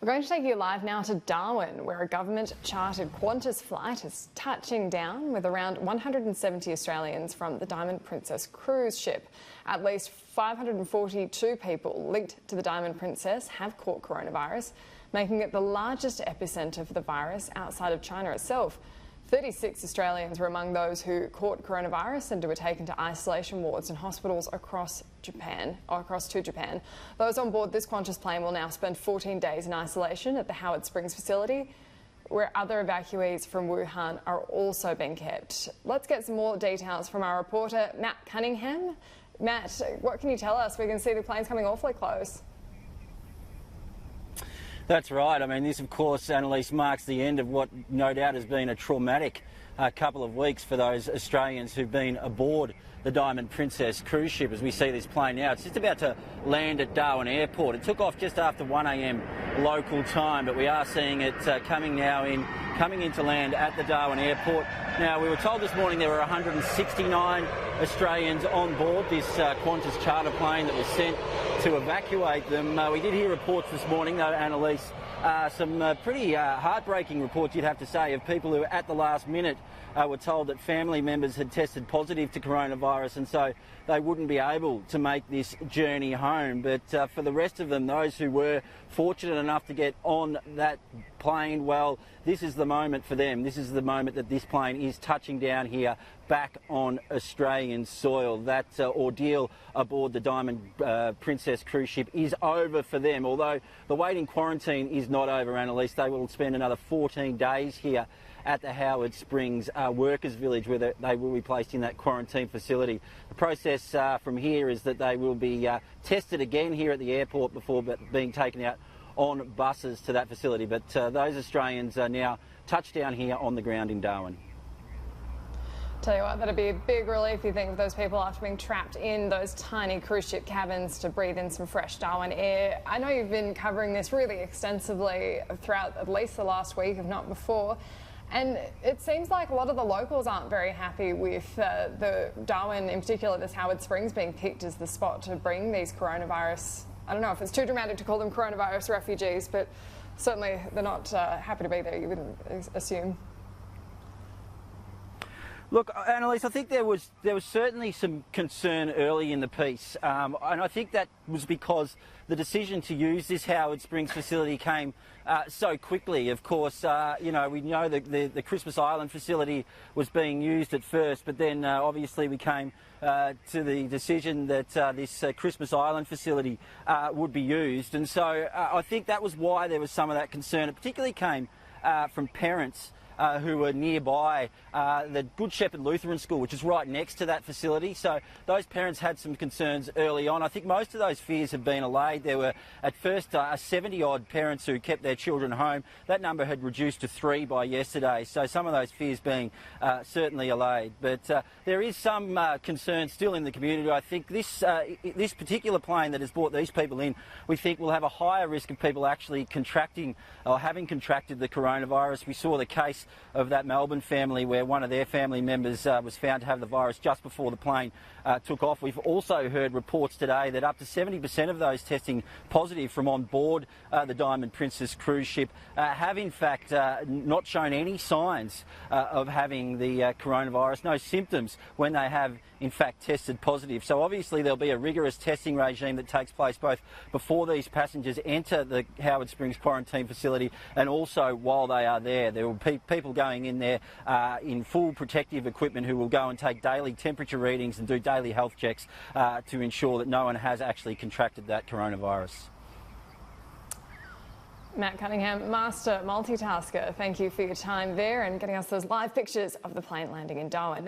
We're going to take you live now to Darwin, where a government-chartered Qantas flight is touching down with around 170 Australians from the Diamond Princess cruise ship. At least 542 people linked to the Diamond Princess have caught coronavirus, making it the largest epicentre for the virus outside of China itself. 36 Australians were among those who caught coronavirus and were taken to isolation wards and hospitals across to Japan. Those on board this Qantas plane will now spend 14 days in isolation at the Howard Springs facility, where other evacuees from Wuhan are also being kept. Let's get some more details from our reporter, Matt Cunningham. Matt, what can you tell us? We can see the plane's coming awfully close. That's right. I mean, this, of course, Annalise, marks the end of what no doubt has been a traumatic couple of weeks for those Australians who've been aboard the Diamond Princess cruise ship. As we see this plane now, it's just about to land at Darwin Airport. It took off just after 1 a.m. local time, but we are seeing it coming into land at the Darwin Airport. Now, we were told this morning there were 169 Australians on board this Qantas charter plane that was sent to evacuate them. We did hear reports this morning, though, Annalise, some pretty heartbreaking reports, you'd have to say, of people who at the last minute were told that family members had tested positive to coronavirus and so they wouldn't be able to make this journey home. But for the rest of them, those who were fortunate enough to get on that plane, well, this is the moment for them. This is the moment that this plane is touching down here back on Australian soil. That ordeal aboard the Diamond Princess cruise ship is over for them, although the waiting quarantine is not over, Annalise. They will spend another 14 days here at the Howard Springs Workers Village, where they will be placed in that quarantine facility. The process from here is that they will be tested again here at the airport before being taken out on buses to that facility. But those Australians are now touched down here on the ground in Darwin. Tell you what, that'd be a big relief, you think, of those people after being trapped in those tiny cruise ship cabins to breathe in some fresh Darwin air. I know you've been covering this really extensively throughout at least the last week, if not before. And it seems like a lot of the locals aren't very happy with the Darwin, in particular this Howard Springs, being picked as the spot to bring these coronavirus, I don't know if it's too dramatic to call them coronavirus refugees, but certainly they're not happy to be there, you wouldn't assume. Look, Annalise, I think there was certainly some concern early in the piece, and I think that was because the decision to use this Howard Springs facility came so quickly. Of course, you know, we know that the Christmas Island facility was being used at first, but then obviously we came to the decision that this Christmas Island facility would be used, and so I think that was why there was some of that concern. It particularly came from parents who were nearby the Good Shepherd Lutheran School, which is right next to that facility. So those parents had some concerns early on. I think most of those fears have been allayed. There were at first 70-odd parents who kept their children home. That number had reduced to 3 by yesterday, so some of those fears being certainly allayed. But there is some concern still in the community. I think this particular plane that has brought these people in, we think will have a higher risk of people actually contracting or having contracted the coronavirus. We saw the case of that Melbourne family where one of their family members was found to have the virus just before the plane took off. We've also heard reports today that up to 70% of those testing positive from on board the Diamond Princess cruise ship have in fact not shown any signs of having the coronavirus, no symptoms when they have in fact tested positive. So obviously there'll be a rigorous testing regime that takes place both before these passengers enter the Howard Springs quarantine facility and also while they are there. There will be people going in there in full protective equipment who will go and take daily temperature readings and do daily health checks to ensure that no one has actually contracted that coronavirus. Matt Cunningham, master multitasker, thank you for your time there and getting us those live pictures of the plane landing in Darwin.